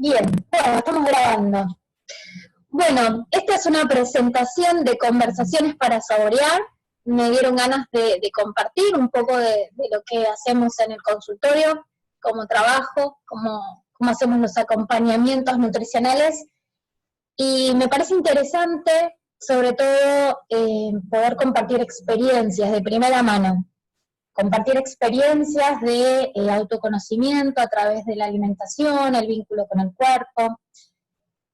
Bien, bueno, estamos grabando. Bueno, esta es una presentación de conversaciones para saborear. Me dieron ganas de compartir un poco de lo que hacemos en el consultorio, cómo trabajo, cómo hacemos los acompañamientos nutricionales. Y me parece interesante, sobre todo, poder compartir experiencias de primera mano. Compartir experiencias de autoconocimiento a través de la alimentación, el vínculo con el cuerpo.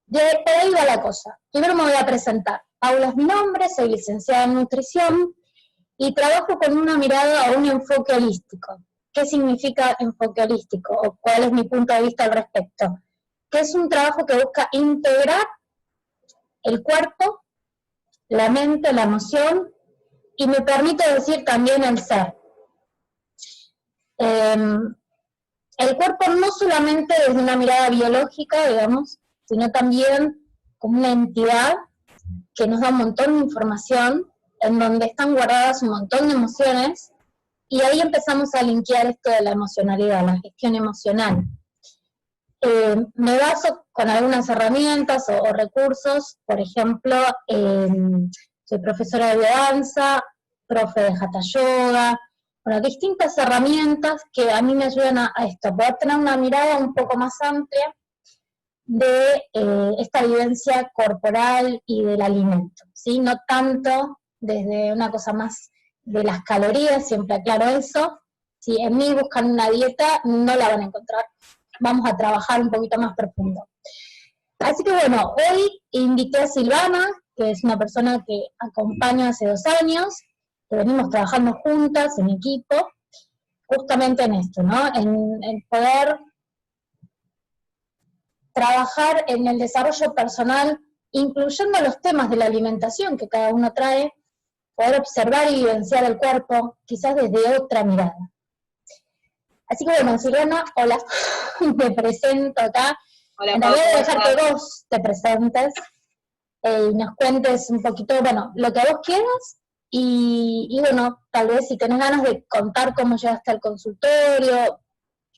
Por ahí va la cosa. Primero me voy a presentar. Paula es mi nombre, soy licenciada en nutrición y trabajo con una mirada a un enfoque holístico. ¿Qué significa enfoque holístico? ¿O cuál es mi punto de vista al respecto? Que es un trabajo que busca integrar el cuerpo, la mente, la emoción y me permite decir también el ser. El cuerpo no solamente desde una mirada biológica, digamos, sino también como una entidad que nos da un montón de información, en donde están guardadas un montón de emociones, y ahí empezamos a linkear esto de la emocionalidad, la gestión emocional. Me baso con algunas herramientas o recursos, por ejemplo, soy profesora de biodanza, profe de Hatha Yoga, bueno, distintas herramientas que a mí me ayudan a esto, poder tener una mirada un poco más amplia de esta vivencia corporal y del alimento, ¿sí? No tanto desde una cosa más de las calorías, siempre aclaro eso. Si en mí buscan una dieta, no la van a encontrar. Vamos a trabajar un poquito más profundo. Así que bueno, hoy invité a Silvana, que es una persona que acompaño hace 2 años, que venimos trabajando juntas en equipo, justamente en esto, ¿no? En poder trabajar en el desarrollo personal, incluyendo los temas de la alimentación que cada uno trae, poder observar y vivenciar el cuerpo, quizás desde otra mirada. Así que bueno, Silvana, hola, me presento acá. Hola, en realidad voy a dejar que vos te presentes y nos cuentes un poquito, bueno, lo que vos quieras, y bueno, tal vez si tenés ganas de contar cómo llegaste al consultorio,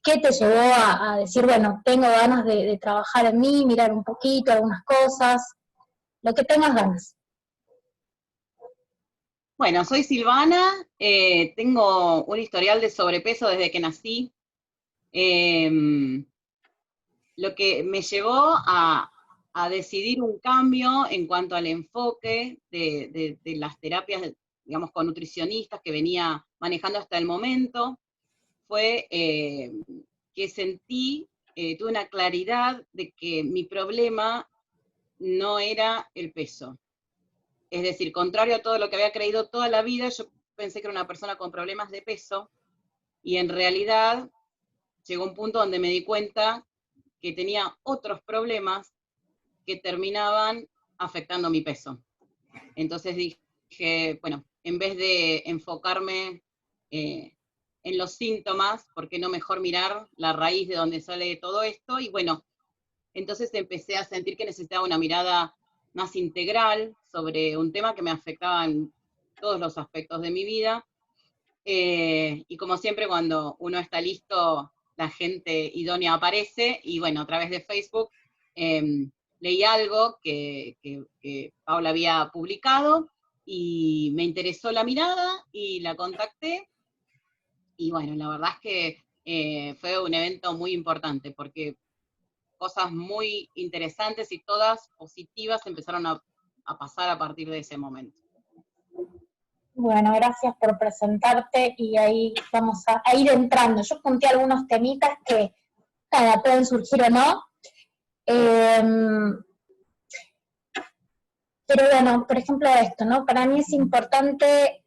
¿qué te llevó a decir, bueno, tengo ganas de trabajar en mí, mirar un poquito, algunas cosas, lo que tengas ganas? Bueno, soy Silvana, tengo un historial de sobrepeso desde que nací. Lo que me llevó a decidir un cambio en cuanto al enfoque de las terapias, digamos, con nutricionistas que venía manejando hasta el momento, fue que sentí, tuve una claridad de que mi problema no era el peso. Es decir, contrario a todo lo que había creído toda la vida, yo pensé que era una persona con problemas de peso, y en realidad llegó un punto donde me di cuenta que tenía otros problemas que terminaban afectando mi peso. Entonces dije, bueno, en vez de enfocarme en los síntomas, ¿por qué no mejor mirar la raíz de donde sale todo esto? Y bueno, entonces empecé a sentir que necesitaba una mirada más integral sobre un tema que me afectaba en todos los aspectos de mi vida. Y como siempre, cuando uno está listo, la gente idónea aparece, y bueno, a través de Facebook leí algo que Paula había publicado, y me interesó la mirada, y la contacté, y bueno, la verdad es que fue un evento muy importante, porque cosas muy interesantes y todas positivas empezaron a pasar a partir de ese momento. Bueno, gracias por presentarte y ahí vamos a ir entrando. Yo conté algunos temitas que nada, pueden surgir o no. Pero bueno, por ejemplo esto, ¿no? Para mí es importante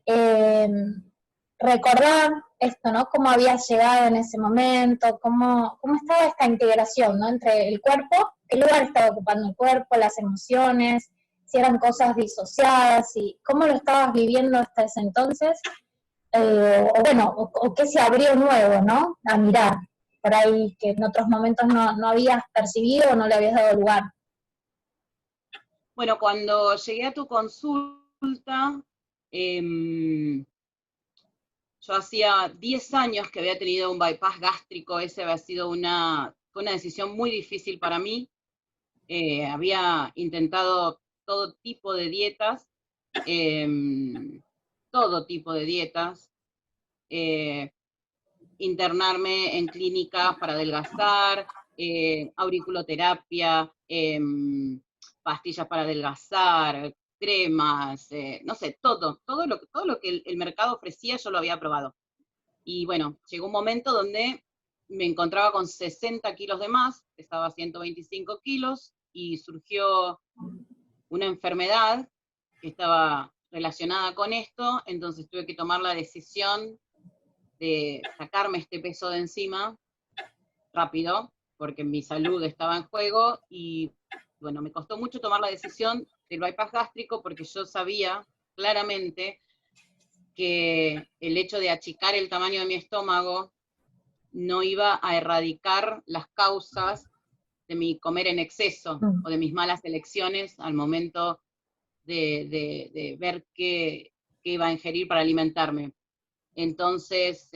recordar esto, ¿no? Cómo había llegado en ese momento, cómo estaba esta integración, ¿no? Entre el cuerpo, qué lugar estaba ocupando el cuerpo, las emociones, si eran cosas disociadas, y cómo lo estabas viviendo hasta ese entonces, o qué se abrió nuevo, ¿no? A mirar, por ahí que en otros momentos no habías percibido o no le habías dado lugar. Bueno, cuando llegué a tu consulta, yo hacía 10 años que había tenido un bypass gástrico. Ese había sido una fue una decisión muy difícil para mí. Había intentado todo tipo de dietas, todo tipo de dietas, internarme en clínicas para adelgazar, auriculoterapia, pastillas para adelgazar, cremas, no sé, todo lo que el mercado ofrecía yo lo había probado. Y bueno, llegó un momento donde me encontraba con 60 kilos de más, pesaba 125 kilos, y surgió una enfermedad que estaba relacionada con esto, entonces tuve que tomar la decisión de sacarme este peso de encima rápido, porque mi salud estaba en juego, y bueno, me costó mucho tomar la decisión del bypass gástrico, porque yo sabía claramente que el hecho de achicar el tamaño de mi estómago no iba a erradicar las causas de mi comer en exceso, o de mis malas elecciones al momento de ver qué iba a ingerir para alimentarme. Entonces,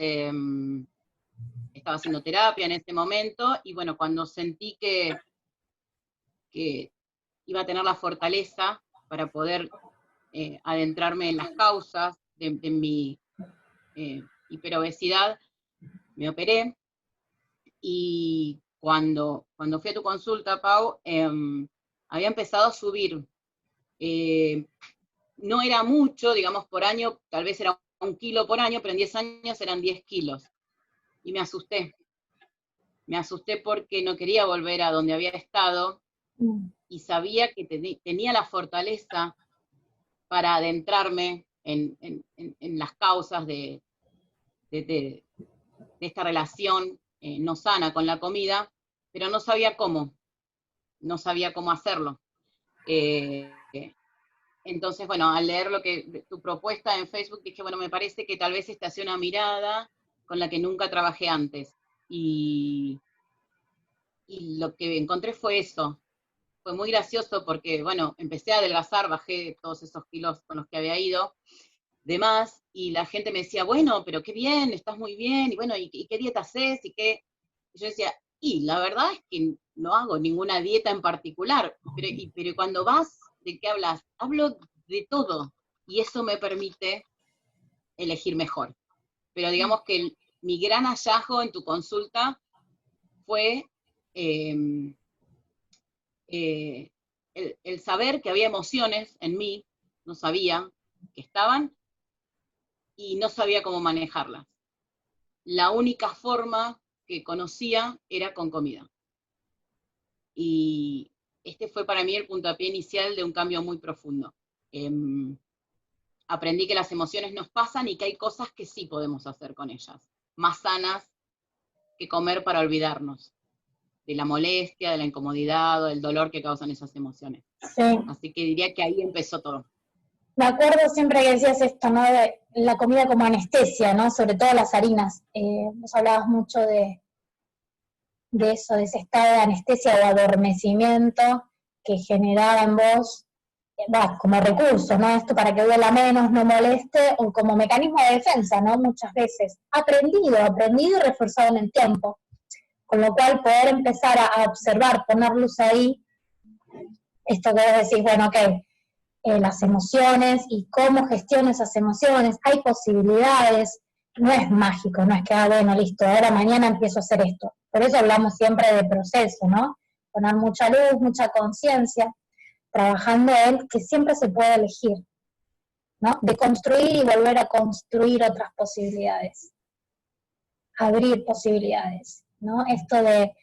estaba haciendo terapia en ese momento, y bueno, cuando sentí que iba a tener la fortaleza para poder adentrarme en las causas de mi hiperobesidad, me operé, y cuando fui a tu consulta, Pau, había empezado a subir. No era mucho, digamos, por año, tal vez era 1 kilo por año, pero en 10 años eran 10 kilos. Y me asusté. Me asusté porque no quería volver a donde había estado, y sabía que tenía la fortaleza para adentrarme en las causas de esta relación no sana con la comida, pero no sabía cómo hacerlo. Entonces, bueno, al leer tu propuesta en Facebook, dije, bueno, me parece que tal vez esta sea una mirada con la que nunca trabajé antes. Y lo que encontré fue eso. Fue muy gracioso porque, bueno, empecé a adelgazar, bajé todos esos kilos con los que había ido, de más, y la gente me decía, bueno, pero qué bien, estás muy bien, y bueno, ¿y qué dieta haces? Y yo decía, y la verdad es que no hago ninguna dieta en particular, pero cuando vas, ¿de qué hablas? Hablo de todo, y eso me permite elegir mejor. Pero digamos que mi gran hallazgo en tu consulta fue el saber que había emociones en mí, no sabía que estaban, y no sabía cómo manejarlas. La única forma que conocía era con comida. Y este fue para mí el puntapié inicial de un cambio muy profundo. Aprendí que las emociones nos pasan y que hay cosas que sí podemos hacer con ellas, más sanas que comer para olvidarnos de la molestia, de la incomodidad o del dolor que causan esas emociones. Sí. Así que diría que ahí empezó todo. Me acuerdo siempre que decías esto, ¿no? De la comida como anestesia, ¿no? Sobre todo las harinas. Vos hablabas mucho de eso, de ese estado de anestesia o adormecimiento que generaba en vos, como recurso, ¿no? Esto para que duela menos, no moleste, o como mecanismo de defensa, ¿no? Muchas veces. Aprendido y reforzado en el tiempo. Con lo cual poder empezar a observar, poner luz ahí, esto que vos decís, bueno, ok, las emociones y cómo gestiono esas emociones, hay posibilidades, no es mágico, no es que, bueno, listo, ahora mañana empiezo a hacer esto. Por eso hablamos siempre de proceso, ¿no? Poner mucha luz, mucha conciencia, trabajando en que siempre se puede elegir, ¿no? De construir y volver a construir otras posibilidades, abrir posibilidades, ¿no? Esto de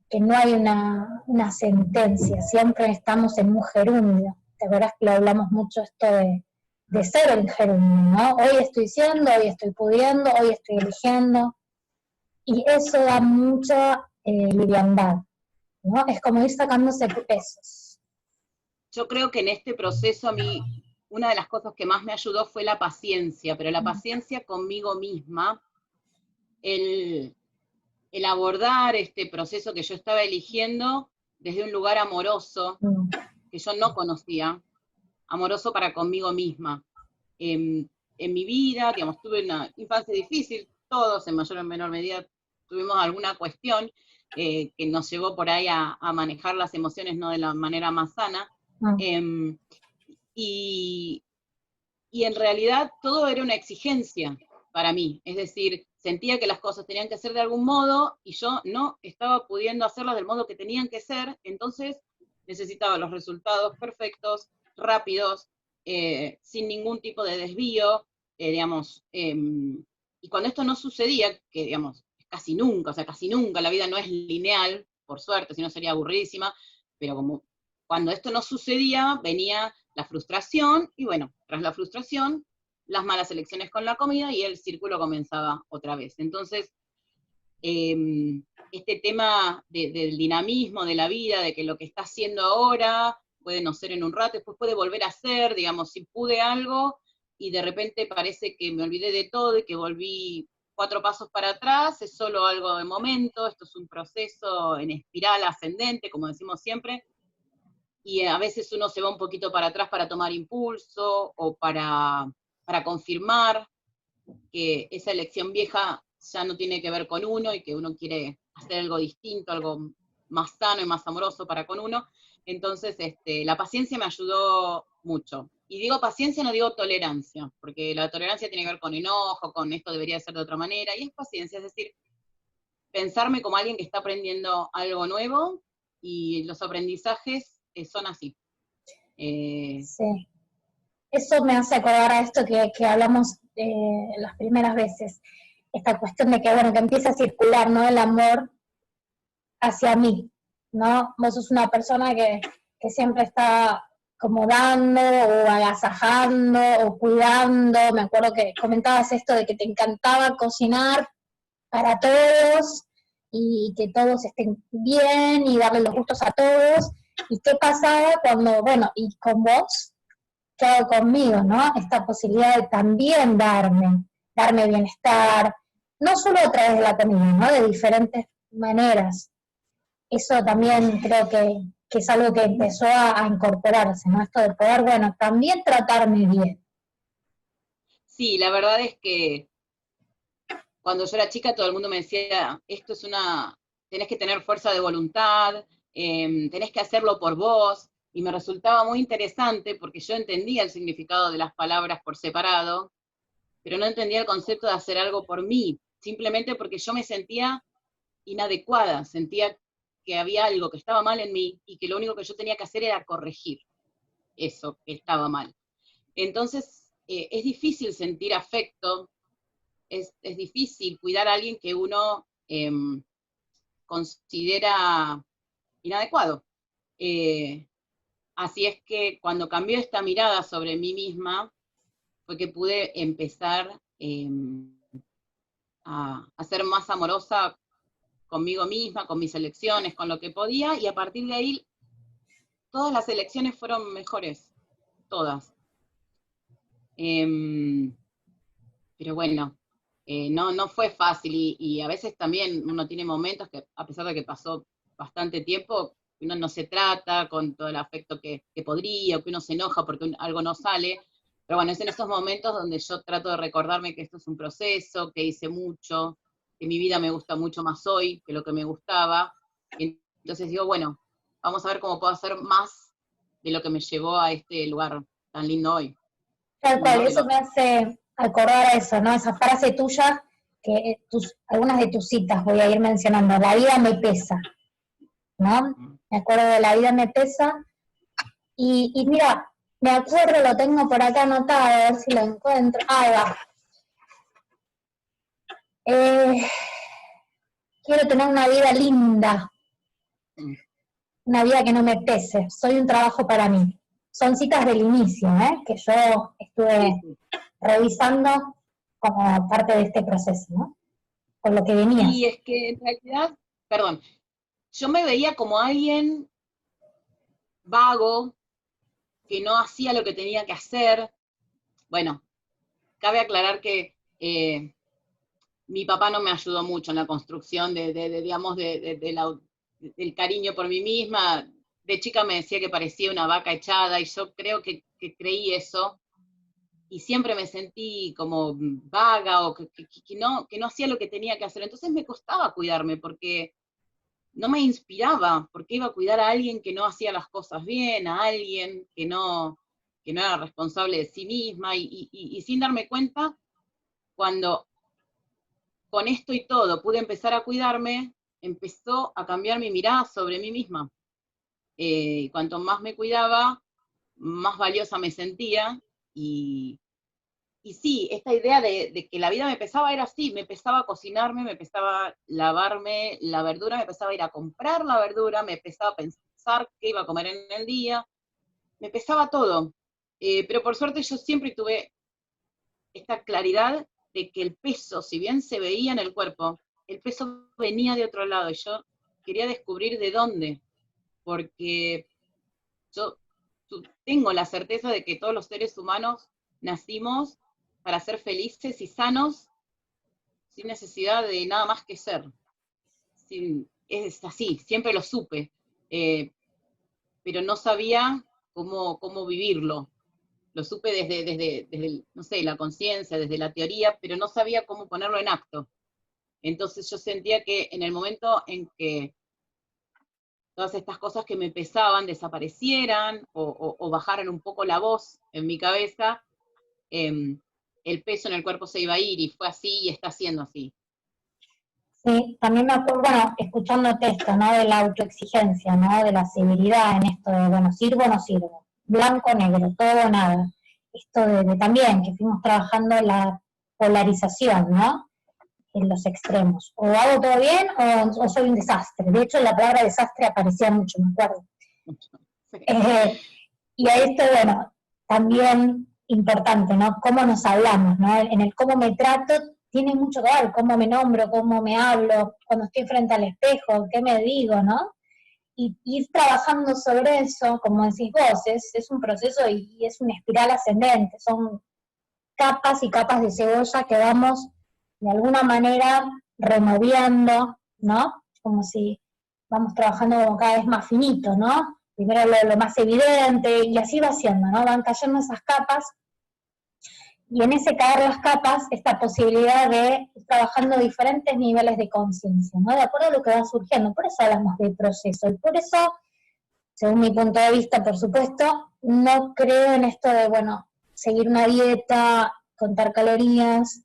que no hay una sentencia, siempre estamos en un gerundio. ¿Te acuerdas que lo hablamos mucho esto de ser el gerundio, ¿no? Hoy estoy siendo, hoy estoy pudiendo, hoy estoy eligiendo, y eso da mucha liviandad, ¿no? Es como ir sacándose pesos. Yo creo que en este proceso a mí, una de las cosas que más me ayudó fue la paciencia, pero la paciencia conmigo misma, el abordar este proceso que yo estaba eligiendo desde un lugar amoroso, que yo no conocía, amoroso para conmigo misma. En mi vida, digamos, tuve una infancia difícil, todos en mayor o menor medida tuvimos alguna cuestión, que nos llevó por ahí a manejar las emociones no de la manera más sana. Mm. Y en realidad todo era una exigencia para mí, es decir, sentía que las cosas tenían que ser de algún modo y yo no estaba pudiendo hacerlas del modo que tenían que ser, entonces necesitaba los resultados perfectos, rápidos, sin ningún tipo de desvío, digamos, y cuando esto no sucedía, que digamos, casi nunca, o sea, casi nunca, la vida no es lineal, por suerte, si no sería aburridísima, pero como cuando esto no sucedía, venía la frustración, y bueno, tras la frustración, las malas elecciones con la comida, y el círculo comenzaba otra vez. Entonces, este tema del dinamismo de la vida, de que lo que está haciendo ahora puede no ser en un rato, después puede volver a ser, digamos, si pude algo, y de repente parece que me olvidé de todo y que volví 4 pasos para atrás, es solo algo de momento, esto es un proceso en espiral ascendente, como decimos siempre, y a veces uno se va un poquito para atrás para tomar impulso o para confirmar que esa elección vieja ya no tiene que ver con uno y que uno quiere hacer algo distinto, algo más sano y más amoroso para con uno. Entonces, la paciencia me ayudó mucho. Y digo paciencia, no digo tolerancia, porque la tolerancia tiene que ver con enojo, con esto debería ser de otra manera, y es paciencia, es decir, pensarme como alguien que está aprendiendo algo nuevo, y los aprendizajes son así. Sí. Eso me hace acordar a esto que hablamos las primeras veces, esta cuestión de que, bueno, que empieza a circular, ¿no? El amor hacia mí, ¿no? Vos sos una persona que siempre está como dando o agasajando o cuidando. Me acuerdo que comentabas esto de que te encantaba cocinar para todos y que todos estén bien y darle los gustos a todos. ¿Y qué pasaba cuando, bueno, y con vos? ¿Qué hago conmigo, no? Esta posibilidad de también darme bienestar, no solo a través de la comida, ¿no? De diferentes maneras. Eso también creo que es algo que empezó a incorporarse, ¿no? Esto de poder, bueno, también tratarme bien. Sí, la verdad es que cuando yo era chica todo el mundo me decía, esto es tenés que tener fuerza de voluntad, tenés que hacerlo por vos, y me resultaba muy interesante porque yo entendía el significado de las palabras por separado, pero no entendía el concepto de hacer algo por mí, simplemente porque yo me sentía inadecuada, sentía que había algo que estaba mal en mí y que lo único que yo tenía que hacer era corregir eso que estaba mal. Entonces, es difícil sentir afecto, es difícil cuidar a alguien que uno considera inadecuado. Así es que cuando cambió esta mirada sobre mí misma, fue que pude empezar a ser más amorosa conmigo misma, con mis elecciones, con lo que podía, y a partir de ahí todas las elecciones fueron mejores, todas. Pero bueno, no fue fácil, y a veces también uno tiene momentos que, a pesar de que pasó bastante tiempo, uno no se trata con todo el afecto que podría, o que uno se enoja porque algo no sale, pero bueno, es en esos momentos donde yo trato de recordarme que esto es un proceso, que hice mucho, que mi vida me gusta mucho más hoy que lo que me gustaba, y entonces digo, bueno, vamos a ver cómo puedo hacer más de lo que me llevó a este lugar tan lindo hoy. Tal Y cual, no de eso lo me hace acordar a eso, ¿no? Esa frase tuya, que algunas de tus citas voy a ir mencionando. La vida me pesa, ¿no? Me acuerdo de la vida me pesa. Y mira, me acuerdo, lo tengo por acá anotado, a ver si lo encuentro. Ahí va. Eh, quiero tener una vida linda, una vida que no me pese. Soy un trabajo para mí. Son citas del inicio, que yo sí, estuve sí. revisando como parte de este proceso, ¿no? Con lo que Y venías. es que en realidad, perdón, yo me veía como alguien vago, que no hacía lo que tenía que hacer. Bueno, cabe aclarar que mi papá no me ayudó mucho en la construcción digamos, del cariño por mí misma. De chica me decía que parecía una vaca echada, y yo creo que creí eso, y siempre me sentí como vaga, o que no hacía lo que tenía que hacer. Entonces me costaba cuidarme, porque no me inspiraba, porque iba a cuidar a alguien que no hacía las cosas bien, a alguien que no era responsable de sí misma, y sin darme cuenta, cuando con esto y todo pude empezar a cuidarme, empezó a cambiar mi mirada sobre mí misma. Cuanto más me cuidaba, más valiosa me sentía, y sí, esta idea de que la vida me pesaba era así, me pesaba cocinarme, me pesaba lavarme la verdura, me pesaba ir a comprar la verdura, me pesaba pensar qué iba a comer en el día, me pesaba todo. Pero por suerte yo siempre tuve esta claridad de que el peso, si bien se veía en el cuerpo, el peso venía de otro lado, y yo quería descubrir de dónde, porque yo tengo la certeza de que todos los seres humanos nacimos para ser felices y sanos, sin necesidad de nada más que ser. Es así, siempre lo supe, pero no sabía cómo vivirlo. Lo supe desde no sé, la conciencia, desde la teoría, pero no sabía cómo ponerlo en acto. Entonces yo sentía que en el momento en que todas estas cosas que me pesaban desaparecieran, o bajaran un poco la voz en mi cabeza, el peso en el cuerpo se iba a ir, y fue así y está siendo así. Sí, también me acuerdo, bueno, escuchándote esto, ¿no? De la autoexigencia, ¿no? De la severidad en esto de, bueno, sirvo o no sirvo, blanco, negro, todo o nada. Esto de también, que fuimos trabajando la polarización, ¿no? En los extremos. O hago todo bien o soy un desastre. De hecho, la palabra desastre aparecía mucho, me acuerdo. Sí. Y a esto, bueno, también importante, ¿no? Cómo nos hablamos, ¿no? En el cómo me trato tiene mucho que ver, cómo me nombro, cómo me hablo, cuando estoy frente al espejo, qué me digo, ¿no? Y ir trabajando sobre eso, como decís vos, es un proceso y es una espiral ascendente, son capas y capas de cebolla que vamos de alguna manera removiendo, ¿no? Como si vamos trabajando como cada vez más finito, ¿no? Primero lo más evidente, y así va siendo, ¿no? Van cayendo esas capas, y en ese caer las capas, esta posibilidad de ir trabajando diferentes niveles de conciencia, ¿no? De acuerdo a lo que va surgiendo. Por eso hablamos del proceso, y por eso, según mi punto de vista, por supuesto, no creo en esto de, bueno, seguir una dieta, contar calorías,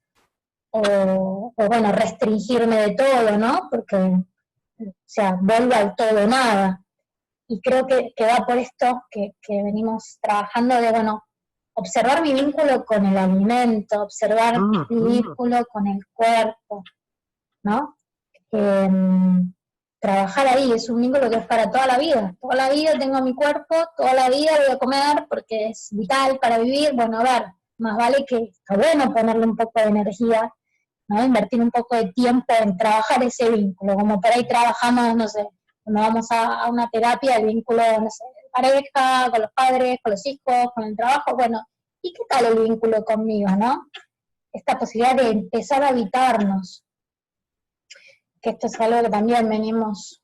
o bueno, restringirme de todo, ¿no? Porque, o sea, vuelvo al todo o nada. Y creo que va por esto que venimos trabajando de, bueno, observar mi vínculo con el alimento, observar mi vínculo con el cuerpo, ¿no? Eh, Trabajar ahí, es un vínculo que es para toda la vida tengo mi cuerpo, toda la vida voy a comer porque es vital para vivir. Bueno, a ver, más vale que está bueno ponerle un poco de energía, ¿no? Invertir un poco de tiempo en trabajar ese vínculo, como por ahí trabajamos, no sé, cuando vamos a una terapia, el vínculo, no sé, de pareja, con los padres, con los hijos, con el trabajo, bueno, ¿y qué tal el vínculo conmigo, no? Esta posibilidad de empezar a habitarnos, que esto es algo que también venimos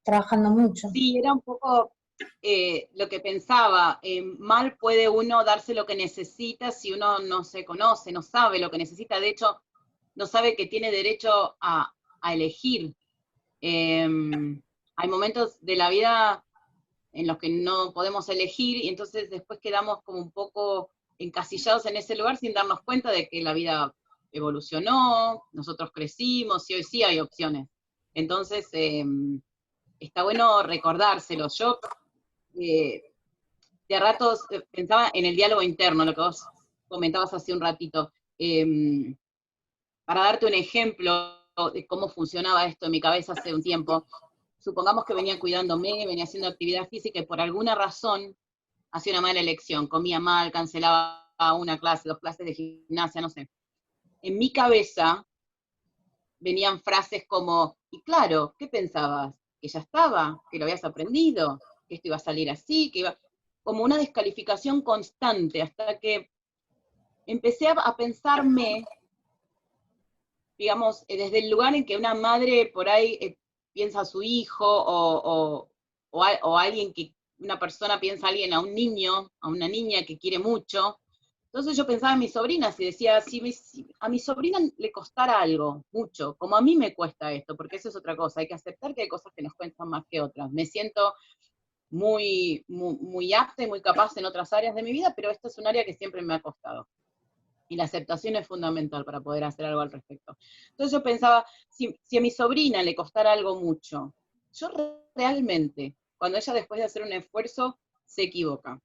trabajando mucho. Sí, era un poco lo que pensaba. Mal puede uno darse lo que necesita si uno no se conoce, no sabe lo que necesita. De hecho, no sabe que tiene derecho a elegir. Hay momentos de la vida en los que no podemos elegir, y entonces después quedamos como un poco encasillados en ese lugar sin darnos cuenta de que la vida evolucionó, nosotros crecimos y hoy sí hay opciones. Entonces, está bueno recordárselo. Yo de a ratos pensaba en el diálogo interno, lo que vos comentabas hace un ratito. Para darte un ejemplo de cómo funcionaba esto en mi cabeza hace un tiempo, supongamos que venía cuidándome, venía haciendo actividad física, y por alguna razón hacía una mala elección, comía mal, cancelaba una clase, 2 clases de gimnasia, no sé. En mi cabeza venían frases como, y claro, ¿qué pensabas? ¿Que ya estaba? ¿Que lo habías aprendido? ¿Que esto iba a salir así? Que iba... Como una descalificación constante, hasta que empecé a pensarme, digamos, desde el lugar en que una madre por ahí piensa a su hijo, o alguien que, una persona piensa a alguien, a un niño, a una niña que quiere mucho, Entonces yo pensaba en mis sobrinas y decía, si a mi sobrina le costara algo, mucho, como a mí me cuesta esto, porque eso es otra cosa, hay que aceptar que hay cosas que nos cuestan más que otras. Me siento muy apta y muy capaz en otras áreas de mi vida, pero esta es un área que siempre me ha costado. Y la aceptación es fundamental para poder hacer algo al respecto. Entonces yo pensaba, si a mi sobrina le costara algo mucho, yo realmente, cuando ella después de hacer un esfuerzo se equivoca,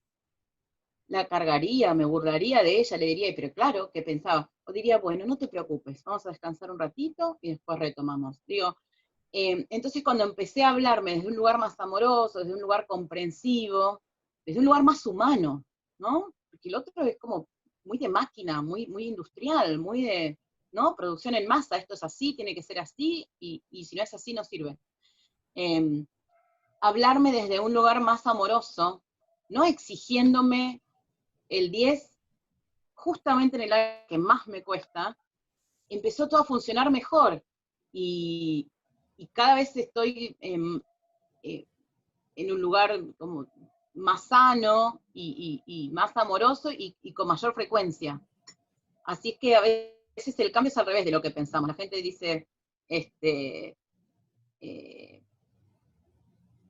la cargaría, me burlaría de ella, le diría, pero claro, ¿qué pensaba? O diría, bueno, no te preocupes, vamos a descansar un ratito y después retomamos. Digo, entonces cuando empecé a hablarme desde un lugar más amoroso, desde un lugar comprensivo, desde un lugar más humano, ¿no? Porque el otro es como muy de máquina, muy industrial, muy de, ¿no? Producción en masa, esto es así, tiene que ser así, y si no es así no sirve. Hablarme desde un lugar más amoroso, no exigiéndome el 10 justamente en el área que más me cuesta, empezó todo a funcionar mejor. Y, y cada vez estoy en un lugar como más sano y más amoroso y con mayor frecuencia. Así es que a veces el cambio es al revés de lo que pensamos. La gente dice, eh,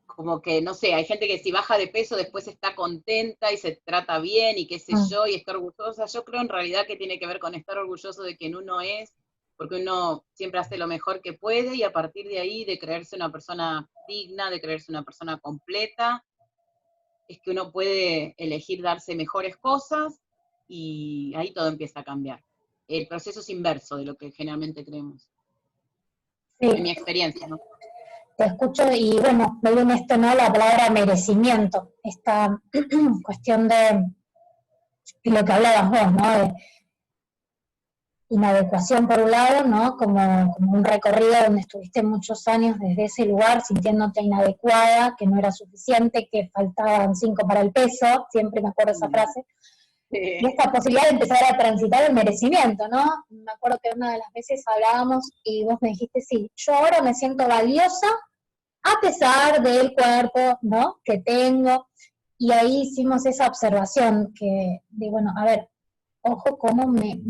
como que, no sé, hay gente que si baja de peso después está contenta y se trata bien y qué sé yo, y está orgullosa. Yo creo en realidad que tiene que ver con estar orgulloso de quien uno es, porque uno siempre hace lo mejor que puede y a partir de ahí de creerse una persona digna, de creerse una persona completa, es que uno puede elegir darse mejores cosas y ahí todo empieza a cambiar. El proceso es inverso de lo que generalmente creemos, en mi Sí, experiencia, ¿no? te escucho y bueno, me viene esto, ¿no? La palabra merecimiento, esta cuestión de lo que hablabas vos, ¿no? De inadecuación por un lado, ¿no? Como un recorrido donde estuviste muchos años desde ese lugar sintiéndote inadecuada, que no era suficiente, que faltaban 5 para el peso, siempre me acuerdo esa frase, y Sí. esta posibilidad de empezar a transitar el merecimiento, ¿no? Me acuerdo que una de las veces hablábamos y vos me dijiste, sí, yo ahora me siento valiosa a pesar del cuerpo, ¿no? Que tengo, y ahí hicimos esa observación que, de bueno, a ver, ojo cómo me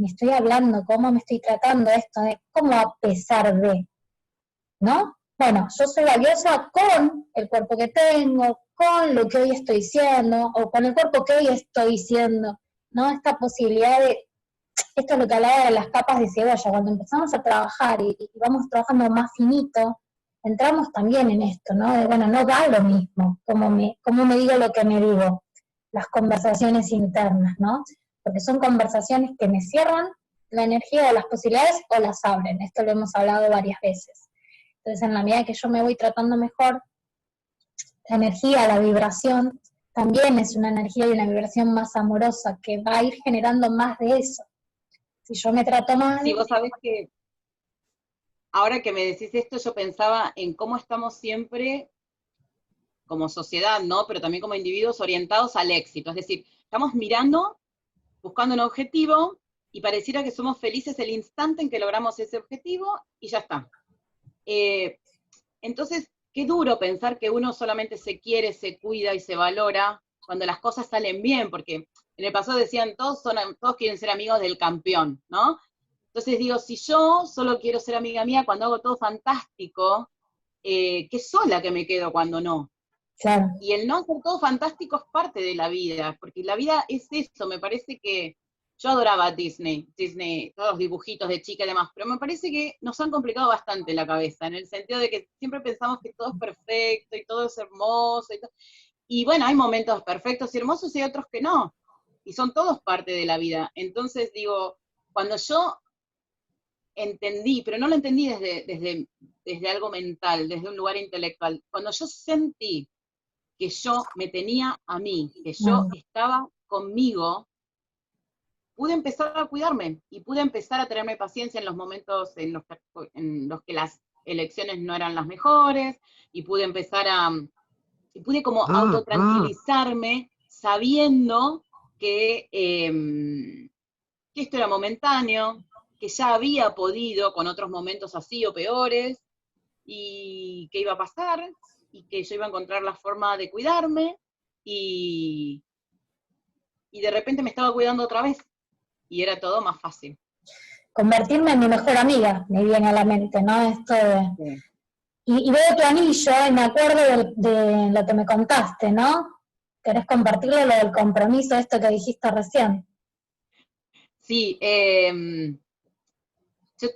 estoy hablando, cómo me estoy tratando esto, de cómo a pesar de, ¿no? Bueno, yo soy valiosa con el cuerpo que tengo, con lo que hoy estoy siendo, o con el cuerpo que hoy estoy siendo, ¿no? Esta posibilidad de, esto es lo que hablaba de las capas de cebolla, cuando empezamos a trabajar y vamos trabajando más finito, entramos también en esto, ¿no? De, bueno, no da lo mismo, cómo me digo lo que me digo, las conversaciones internas, ¿no? Porque son conversaciones que me cierran la energía de las posibilidades o las abren, esto lo hemos hablado varias veces. Entonces, en la medida que yo me voy tratando mejor, la energía, la vibración, también es una energía y una vibración más amorosa que va a ir generando más de eso. Si yo me trato Sí, mal, vos sabés que ahora que me decís esto, yo pensaba en cómo estamos siempre como sociedad, ¿no? Pero también como individuos orientados al éxito. Es decir, estamos mirando, buscando un objetivo y pareciera que somos felices el instante en que logramos ese objetivo y ya está. Eh, entonces, qué duro pensar que uno solamente se quiere, se cuida y se valora cuando las cosas salen bien, porque en el pasado decían, todos quieren ser amigos del campeón, ¿no? Entonces digo, si yo solo quiero ser amiga mía cuando hago todo fantástico, qué sola que me quedo cuando no. claro, Y el no hacer todo fantástico es parte de la vida, porque la vida es eso, me parece que yo adoraba Disney, todos los dibujitos de chica y demás, pero me parece que nos han complicado bastante la cabeza, en el sentido de que siempre pensamos que todo es perfecto y todo es hermoso. Y bueno, hay momentos perfectos y hermosos y otros que no, y son todos parte de la vida. Entonces digo, cuando yo entendí, pero no lo entendí desde algo mental, desde un lugar intelectual, cuando yo sentí que yo me tenía a mí, que yo estaba conmigo, pude empezar a cuidarme y pude empezar a tenerme paciencia en los momentos en los que las elecciones no eran las mejores, y pude empezar y pude como autotranquilizarme sabiendo que esto era momentáneo, que ya había podido con otros momentos así o peores, y que iba a pasar, y que yo iba a encontrar la forma de cuidarme, y, y de repente me estaba cuidando otra vez, y era todo más fácil. Convertirme en mi mejor amiga, me viene a la mente, ¿no? Esto de... Sí. Y veo tu anillo y me acuerdo de lo que me contaste, ¿no? ¿Querés compartirlo, lo del compromiso, esto que dijiste recién? Sí, yo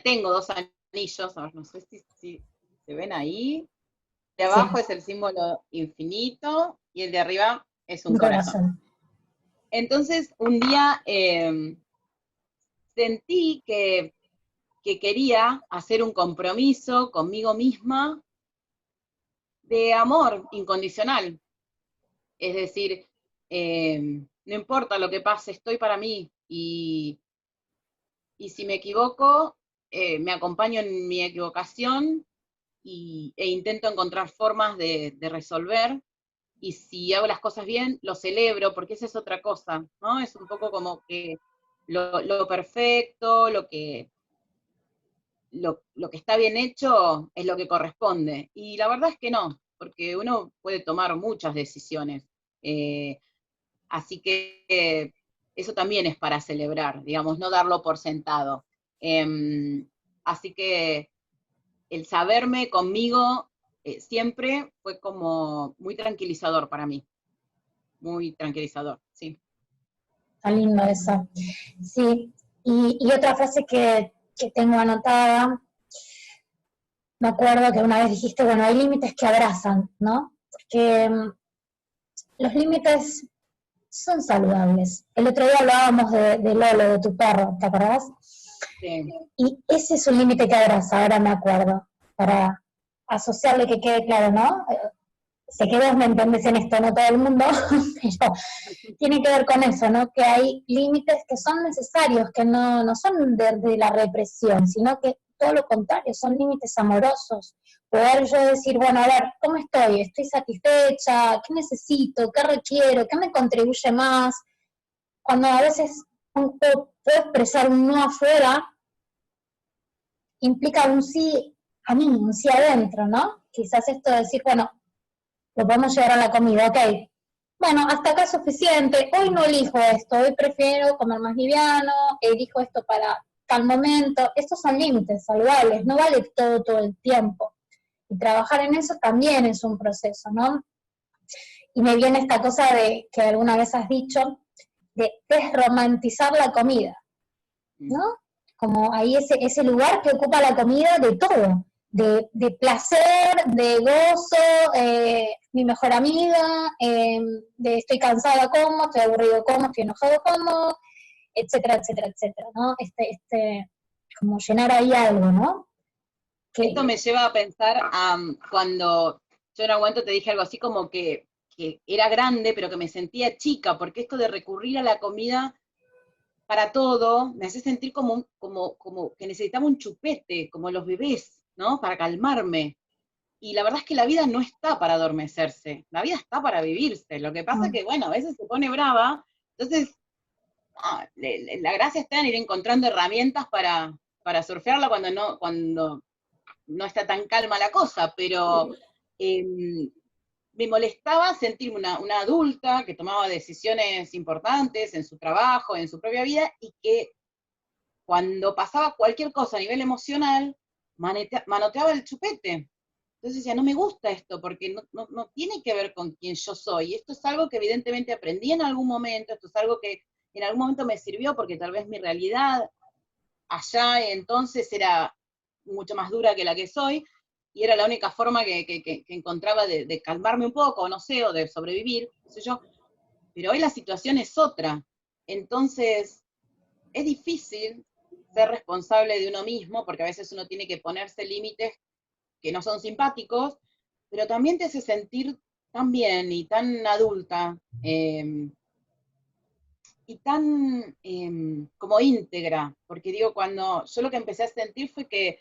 tengo 2 anillos, a ver, no sé si se ven ahí. De Sí, abajo es el símbolo infinito y el de arriba es un un corazón. corazón. Entonces, un día sentí que quería hacer un compromiso conmigo misma de amor incondicional. Es decir, no importa lo que pase, estoy para mí. Y si me equivoco, me acompaño en mi equivocación e intento encontrar formas de resolver. Y si hago las cosas bien, lo celebro, porque esa es otra cosa, ¿no? Es un poco como que lo perfecto, lo que está bien hecho es lo que corresponde. Y la verdad es que no, porque uno puede tomar muchas decisiones. Eh, Así que eso también es para celebrar, digamos, no darlo por sentado. Así que el saberme conmigo siempre fue como muy tranquilizador para mí, muy tranquilizador, sí. Está lindo eso. Sí, y otra frase que tengo anotada, me acuerdo que una vez dijiste, bueno, hay límites que abrazan, ¿no? Porque los límites son saludables. El otro día hablábamos de Lolo, de tu perro, ¿te acordás? Sí. Y ese es un límite que abraza, ahora me acuerdo, para asociarle que quede claro, ¿no? Sé que vos me entendés en esto, no todo el mundo, pero tiene que ver con eso, ¿no? Que hay límites que son necesarios, que no son de la represión, sino que todo lo contrario, son límites amorosos. Poder yo decir, bueno, a ver, ¿cómo estoy? ¿Estoy satisfecha? ¿Qué necesito? ¿Qué requiero? ¿Qué me contribuye más? Cuando a veces puedo expresar un no afuera, implica un sí a mí, un sí adentro, ¿no? Quizás esto de decir, bueno, lo podemos llevar a la comida, ok. Bueno, hasta acá es suficiente, hoy no elijo esto, hoy prefiero comer más liviano, elijo esto para tal momento. Estos son límites saludables, no vale todo el tiempo. Y trabajar en eso también es un proceso, ¿no? Y me viene esta cosa de que alguna vez has dicho, de desromantizar la comida, ¿no? Como ahí ese lugar que ocupa la comida de todo, de placer, de gozo, mi mejor amiga, de estoy cansada como, estoy aburrido como, estoy enojado como, etcétera, etcétera, etcétera, ¿no? Como llenar ahí algo, ¿no? Esto Que, me lleva a pensar cuando yo en algún momento te dije algo así como que era grande, pero que me sentía chica, porque esto de recurrir a la comida para todo, me hace sentir como que necesitaba un chupete, como los bebés, ¿no? Para calmarme. Y la verdad es que la vida no está para adormecerse, la vida está para vivirse. Lo que pasa es que, bueno, a veces se pone brava, entonces la gracia está en ir encontrando herramientas para surfearla cuando no está tan calma la cosa, pero me molestaba sentirme una adulta que tomaba decisiones importantes en su trabajo, en su propia vida, y que cuando pasaba cualquier cosa a nivel emocional, manoteaba el chupete. Entonces decía, no me gusta esto, porque no tiene que ver con quién yo soy. Esto es algo que evidentemente aprendí en algún momento, esto es algo que en algún momento me sirvió, porque tal vez mi realidad allá entonces era mucho más dura que la que soy, y era la única forma que encontraba de calmarme un poco, no sé, o de sobrevivir, qué sé yo, pero hoy la situación es otra. Entonces, es difícil ser responsable de uno mismo, porque a veces uno tiene que ponerse límites que no son simpáticos, pero también te hace sentir tan bien y tan adulta, y tan como íntegra, porque digo, cuando yo lo que empecé a sentir fue que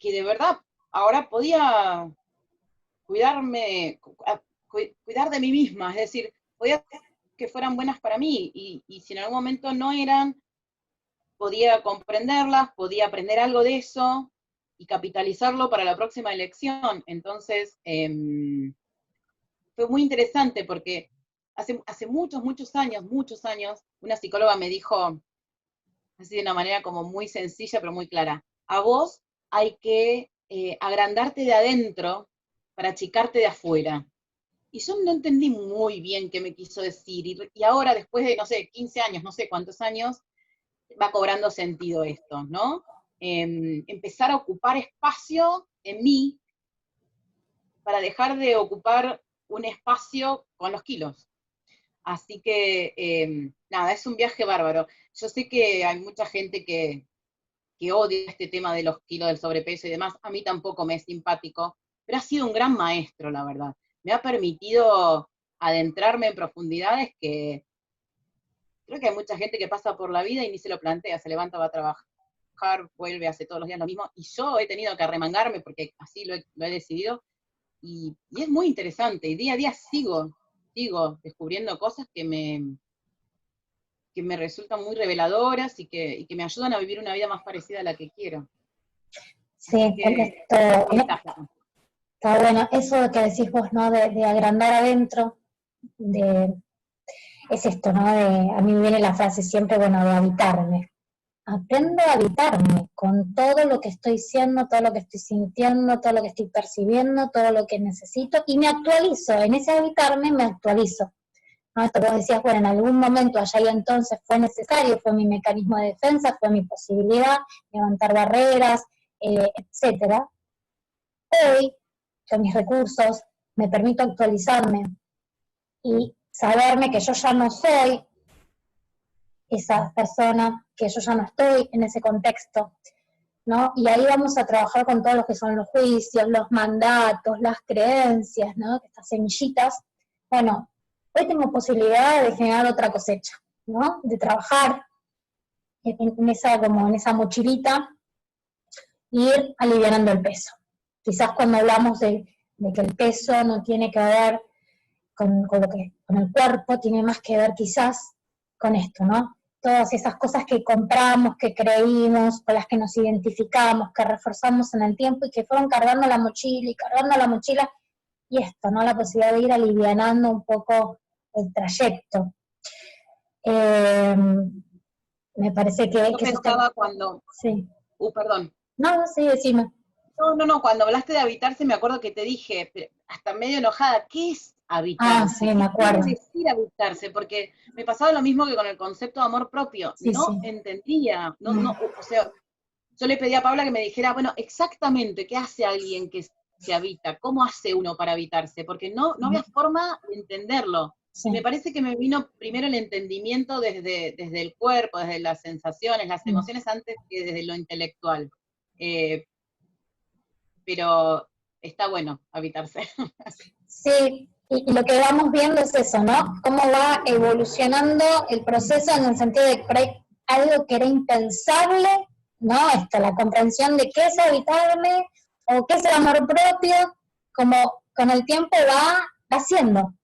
de verdad ahora podía cuidarme, cuidar de mí misma, es decir, podía que fueran buenas para mí, y si en algún momento no eran, podía comprenderlas, podía aprender algo de eso y capitalizarlo para la próxima elección. Entonces, fue muy interesante porque hace muchos años, una psicóloga me dijo, así de una manera como muy sencilla, pero muy clara, a vos hay que agrandarte de adentro para achicarte de afuera. Y yo no entendí muy bien qué me quiso decir, y ahora después de, no sé, 15 años, no sé cuántos años, va cobrando sentido esto, ¿no? Empezar a ocupar espacio en mí para dejar de ocupar un espacio con los kilos. Así que, nada, es un viaje bárbaro. Yo sé que hay mucha gente que odia este tema de los kilos, del sobrepeso y demás. A mí tampoco me es simpático, pero ha sido un gran maestro, la verdad. Me ha permitido adentrarme en profundidades que creo que hay mucha gente que pasa por la vida y ni se lo plantea, se levanta, va a trabajar, vuelve, hace todos los días lo mismo, y yo he tenido que arremangarme porque así lo he decidido, y es muy interesante, y día a día sigo descubriendo cosas que me resultan muy reveladoras y que me ayudan a vivir una vida más parecida a la que quiero. Así Sí, que, fantástico. está bueno. Eso que decís vos, ¿no? De agrandar adentro, de, es esto, ¿no? A mí me viene la frase siempre, bueno, de habitarme. Aprendo a habitarme con todo lo que estoy siendo, todo lo que estoy sintiendo, todo lo que estoy percibiendo, todo lo que necesito, y me actualizo. En ese habitarme me actualizo. ¿No? Esto que vos decías, bueno, en algún momento allá y entonces fue necesario, fue mi mecanismo de defensa, fue mi posibilidad, levantar barreras, etcétera. Hoy, con mis recursos, me permito actualizarme y saberme que yo ya no soy esa persona, que yo ya no estoy en ese contexto, ¿no? Y ahí vamos a trabajar con todos los que son los juicios, los mandatos, las creencias, ¿no? Estas semillitas. Bueno, hoy tengo posibilidad de generar otra cosecha, ¿no? De trabajar en esa mochilita e ir aliviando el peso. Quizás cuando hablamos de que el peso no tiene que ver con el cuerpo, tiene más que ver quizás con esto, ¿no? Todas esas cosas que compramos, que creímos, con las que nos identificamos, que reforzamos en el tiempo y que fueron cargando la mochila y cargando la mochila, y esto, ¿no? La posibilidad de ir alivianando un poco el trayecto. Me parece que Yo eso está... pensaba cuando, Sí. perdón. No, sí, decime. No, cuando hablaste de habitarse me acuerdo que te dije, hasta medio enojada, ¿qué es Ah, sí, habitarse? me ¿Qué quiere acuerdo. decir habitarse? Porque me pasaba lo mismo que con el concepto de amor propio, Sí, no sí. entendía, o sea, yo le pedí a Paula que me dijera, bueno, exactamente, ¿qué hace alguien que se habita? ¿Cómo hace uno para habitarse? Porque no había forma de entenderlo. Sí. Me parece que me vino primero el entendimiento desde el cuerpo, desde las sensaciones, las emociones, antes que desde lo intelectual. Eh, pero está bueno habitarse. Sí, y lo que vamos viendo es eso, ¿no? Cómo va evolucionando el proceso en el sentido de que algo que era impensable, ¿no? La comprensión de qué es habitarme o qué es el amor propio, como con el tiempo va haciendo,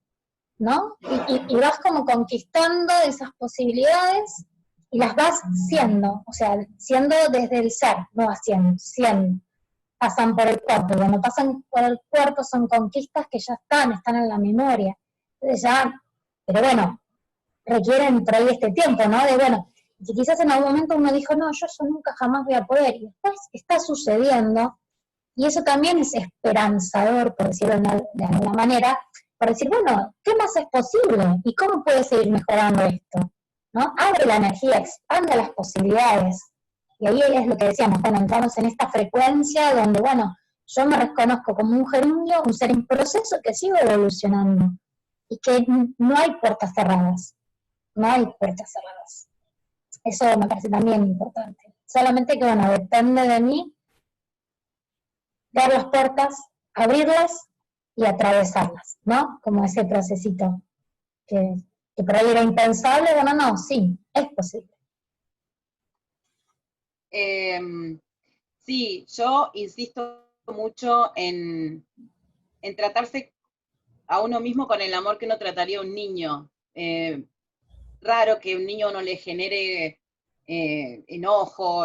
¿no? Y vas como conquistando esas posibilidades y las vas siendo, o sea, siendo desde el ser, no haciendo, siendo. Pasan por el cuerpo, cuando pasan por el cuerpo son conquistas que ya están en la memoria. Entonces ya, pero bueno, requieren por ahí este tiempo, ¿no? De bueno, que quizás en algún momento uno dijo, no, yo eso nunca jamás voy a poder, y después está sucediendo, y eso también es esperanzador, por decirlo de alguna manera, para decir, bueno, ¿qué más es posible? ¿Y cómo puede seguir mejorando esto? ¿No? Abre la energía, expande las posibilidades. Y ahí es lo que decíamos, bueno, entramos en esta frecuencia donde, bueno, yo me reconozco como un gerundio, un ser en proceso que sigo evolucionando y que no hay puertas cerradas, no hay puertas cerradas. Eso me parece también importante. Solamente que, bueno, depende de mí dar las puertas, abrirlas y atravesarlas, ¿no? Como ese procesito que por ahí era impensable, bueno, no, sí, es posible. Sí, yo insisto mucho en tratarse a uno mismo con el amor que uno trataría a un niño. Raro que un niño no le genere enojo,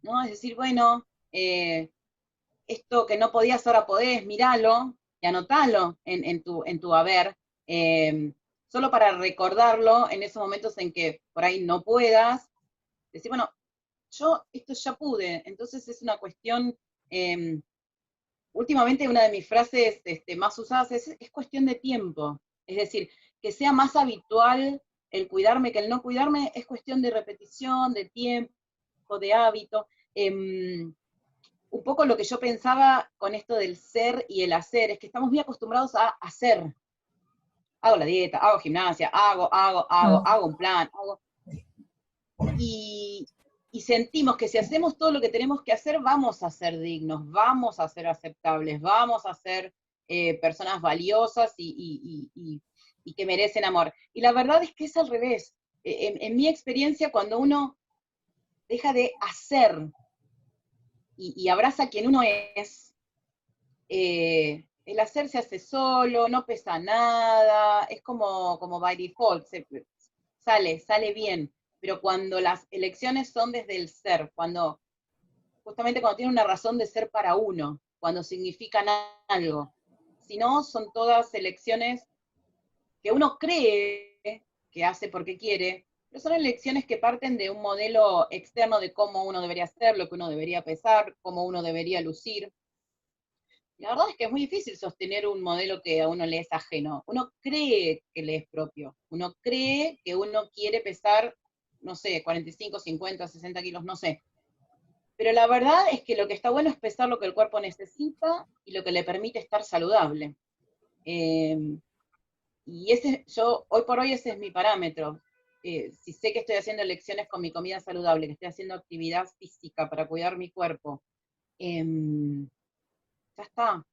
¿no? Es decir, bueno, esto que no podías ahora podés, míralo y anotalo en tu haber. solo para recordarlo en esos momentos en que por ahí no puedas, decir, bueno, yo esto ya pude, entonces es una cuestión, últimamente una de mis frases más usadas es cuestión de tiempo, es decir, que sea más habitual el cuidarme que el no cuidarme, es cuestión de repetición, de tiempo, de hábito. Un poco lo que yo pensaba con esto del ser y el hacer, es que estamos muy acostumbrados a hacer. Hago la dieta, hago gimnasia, hago un plan, y sentimos que si hacemos todo lo que tenemos que hacer, vamos a ser dignos, vamos a ser aceptables, vamos a ser personas valiosas y que merecen amor. Y la verdad es que es al revés. En mi experiencia, cuando uno deja de hacer y abraza a quien uno es, el hacer se hace solo, no pesa nada, es como by default, sale bien. Pero cuando las elecciones son desde el ser, justamente cuando tiene una razón de ser para uno, cuando significan algo. Si no, son todas elecciones que uno cree que hace porque quiere, pero son elecciones que parten de un modelo externo de cómo uno debería ser, lo que uno debería pesar, cómo uno debería lucir. La verdad es que es muy difícil sostener un modelo que a uno le es ajeno. Uno cree que le es propio. Uno cree que uno quiere pesar, no sé, 45, 50, 60 kilos, no sé. Pero la verdad es que lo que está bueno es pesar lo que el cuerpo necesita y lo que le permite estar saludable. Y hoy por hoy ese es mi parámetro. Si sé que estoy haciendo elecciones con mi comida saludable, que estoy haciendo actividad física para cuidar mi cuerpo, ya está.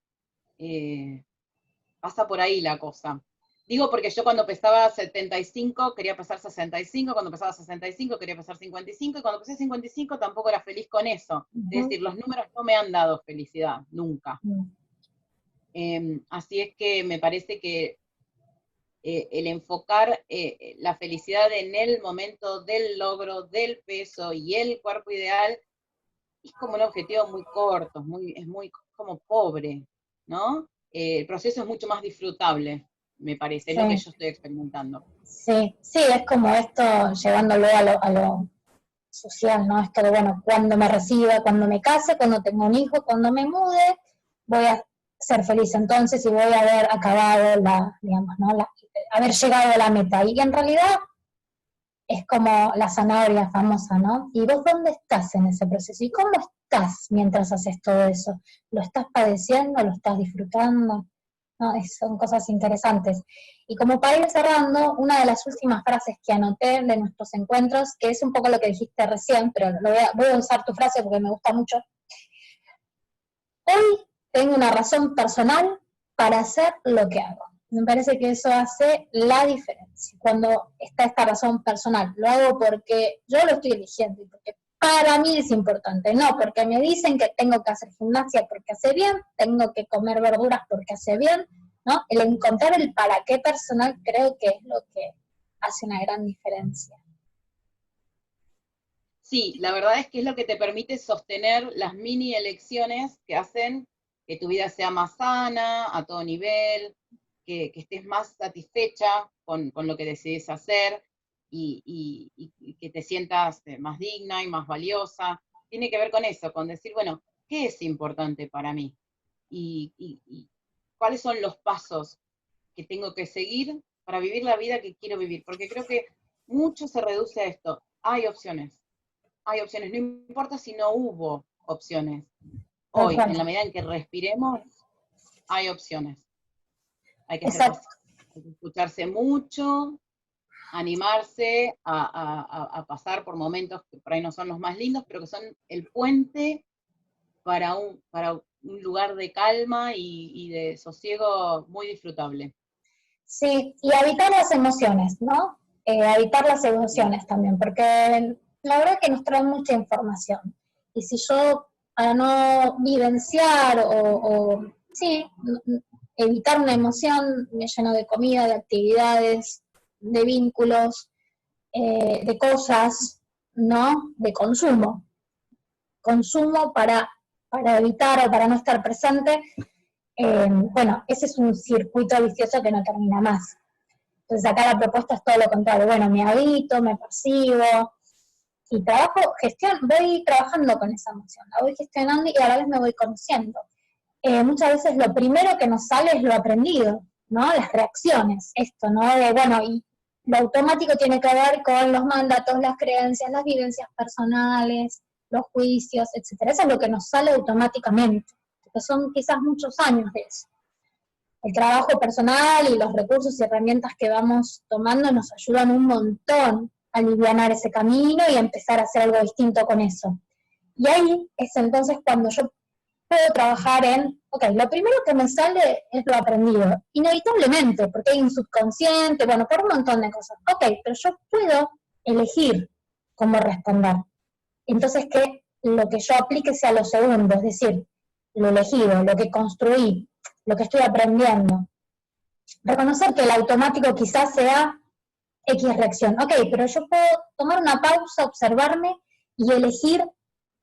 Pasa por ahí la cosa. Digo porque yo cuando pesaba 75 quería pesar 65, cuando pesaba 65 quería pesar 55, y cuando pesé 55 tampoco era feliz con eso. Es decir, los números no me han dado felicidad, nunca. Así es que me parece que el enfocar la felicidad en el momento del logro, del peso y el cuerpo ideal, es como un objetivo muy corto, es muy como pobre, ¿no? El proceso es mucho más disfrutable, me parece, es lo que yo estoy experimentando. Sí, sí, es como esto, llevándolo a lo social, ¿no? Esto de, bueno, cuando me reciba, cuando me case, cuando tenga un hijo, cuando me mude, voy a ser feliz entonces y voy a haber acabado digamos, ¿no? Haber llegado a la meta. Y en realidad es como la zanahoria famosa, ¿no? ¿Y vos dónde estás en ese proceso? ¿Y cómo estás mientras haces todo eso? ¿Lo estás padeciendo? ¿Lo estás disfrutando? ¿No? Son cosas interesantes. Y como para ir cerrando, una de las últimas frases que anoté de nuestros encuentros, que es un poco lo que dijiste recién, pero voy a usar tu frase porque me gusta mucho. Hoy tengo una razón personal para hacer lo que hago. Me parece que eso hace la diferencia. Cuando está esta razón personal, lo hago porque yo lo estoy eligiendo y porque para mí es importante, no porque me dicen que tengo que hacer gimnasia porque hace bien, tengo que comer verduras porque hace bien, ¿no? El encontrar el para qué personal creo que es lo que hace una gran diferencia. Sí, la verdad es que es lo que te permite sostener las mini elecciones que hacen que tu vida sea más sana, a todo nivel, que estés más satisfecha con lo que decides hacer y que te sientas más digna y más valiosa. Tiene que ver con eso, con decir, bueno, ¿qué es importante para mí? Y cuáles son los pasos que tengo que seguir para vivir la vida que quiero vivir. Porque creo que mucho se reduce a esto. Hay opciones, no importa si no hubo opciones. Hoy, en la medida en que respiremos, hay opciones. Hay que escucharse mucho, animarse a pasar por momentos que por ahí no son los más lindos, pero que son el puente para un lugar de calma y de sosiego muy disfrutable. Sí, y habitar las emociones, ¿no? Habitar las emociones también, porque la verdad que nos traen mucha información. Y si yo, para no vivenciar sí, evitar una emoción, me lleno de comida, de actividades, de vínculos, de cosas, ¿no? De consumo. Consumo para evitar o para no estar presente. Bueno, ese es un circuito vicioso que no termina más. Entonces acá la propuesta es todo lo contrario. Bueno, me habito, me percibo, y voy trabajando con esa emoción, la voy gestionando y a la vez me voy conociendo. Muchas veces lo primero que nos sale es lo aprendido, ¿no? Las reacciones, esto, ¿no? Y lo automático tiene que ver con los mandatos, las creencias, las vivencias personales, los juicios, etcétera. Eso es lo que nos sale automáticamente, porque son quizás muchos años de eso. El trabajo personal y los recursos y herramientas que vamos tomando nos ayudan un montón a alivianar ese camino y a empezar a hacer algo distinto con eso. Y ahí es entonces cuando yo puedo trabajar lo primero que me sale es lo aprendido, inevitablemente, porque hay un subconsciente, por un montón de cosas. Pero yo puedo elegir cómo responder. Entonces que lo que yo aplique sea lo segundo, es decir, lo elegido, lo que construí, lo que estoy aprendiendo. Reconocer que el automático quizás sea X reacción. Pero yo puedo tomar una pausa, observarme y elegir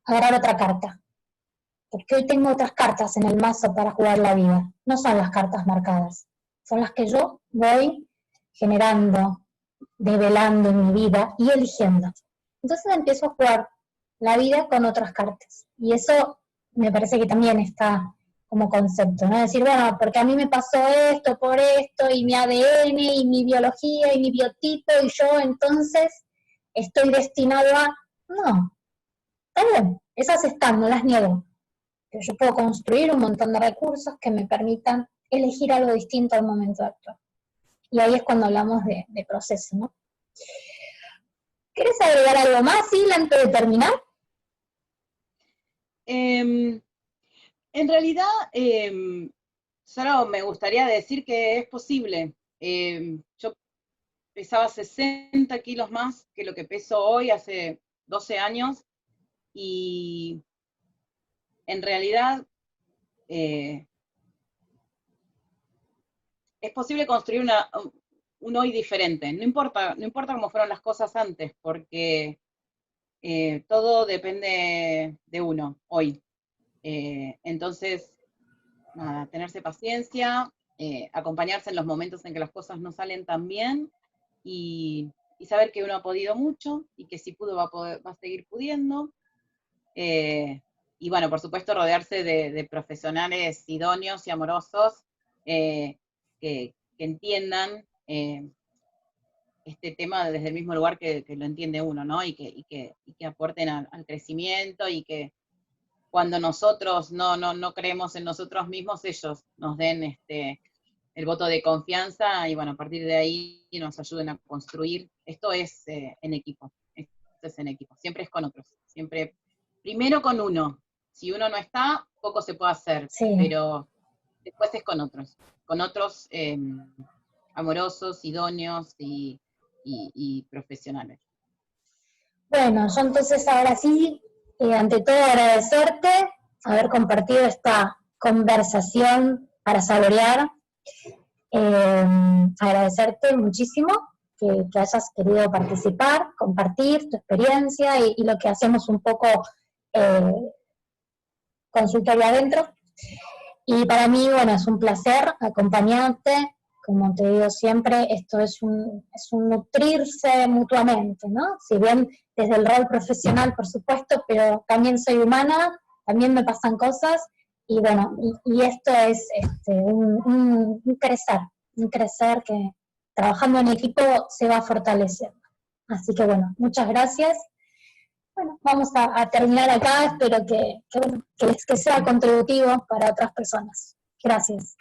agarrar otra carta. Porque hoy tengo otras cartas en el mazo para jugar la vida. No son las cartas marcadas. Son las que yo voy generando, develando en mi vida y eligiendo. Entonces empiezo a jugar la vida con otras cartas. Y eso me parece que también está como concepto, ¿no? Decir, porque a mí me pasó esto, por esto, y mi ADN, y mi biología, y mi biotipo, y yo entonces estoy destinado a... No, está bien, esas están, no las niego. Pero yo puedo construir un montón de recursos que me permitan elegir algo distinto al momento de actuar. Y ahí es cuando hablamos de proceso, ¿no? ¿Quieres agregar algo más, Sil, antes de terminar? En realidad, solo me gustaría decir que es posible. Yo pesaba 60 kilos más que lo que peso hoy hace 12 años, y en realidad es posible construir un hoy diferente. No importa cómo fueron las cosas antes, porque todo depende de uno hoy. Entonces, nada, tenerse paciencia, acompañarse en los momentos en que las cosas no salen tan bien, y saber que uno ha podido mucho, y que si pudo va a seguir pudiendo. Y por supuesto, rodearse de profesionales idóneos y amorosos que entiendan este tema desde el mismo lugar que lo entiende uno, ¿no? Y que aporten al crecimiento, y que cuando nosotros no creemos en nosotros mismos, ellos nos den el voto de confianza, y a partir de ahí nos ayuden a construir. Esto es en equipo, siempre es con otros, siempre primero con uno. Si uno no está, poco se puede hacer, sí. Pero después es con otros amorosos, idóneos y profesionales. Bueno, yo entonces ahora sí, ante todo agradecerte haber compartido esta conversación para saborear, agradecerte muchísimo que hayas querido participar, compartir tu experiencia y lo que hacemos un poco consultorio adentro. Y para mí, es un placer acompañarte. Como te digo siempre, esto es un nutrirse mutuamente, ¿no? Si bien desde el rol profesional, por supuesto, pero también soy humana, también me pasan cosas, y esto es un crecer que trabajando en equipo se va fortaleciendo. Así que muchas gracias. Vamos a terminar acá, espero que sea contributivo para otras personas. Gracias.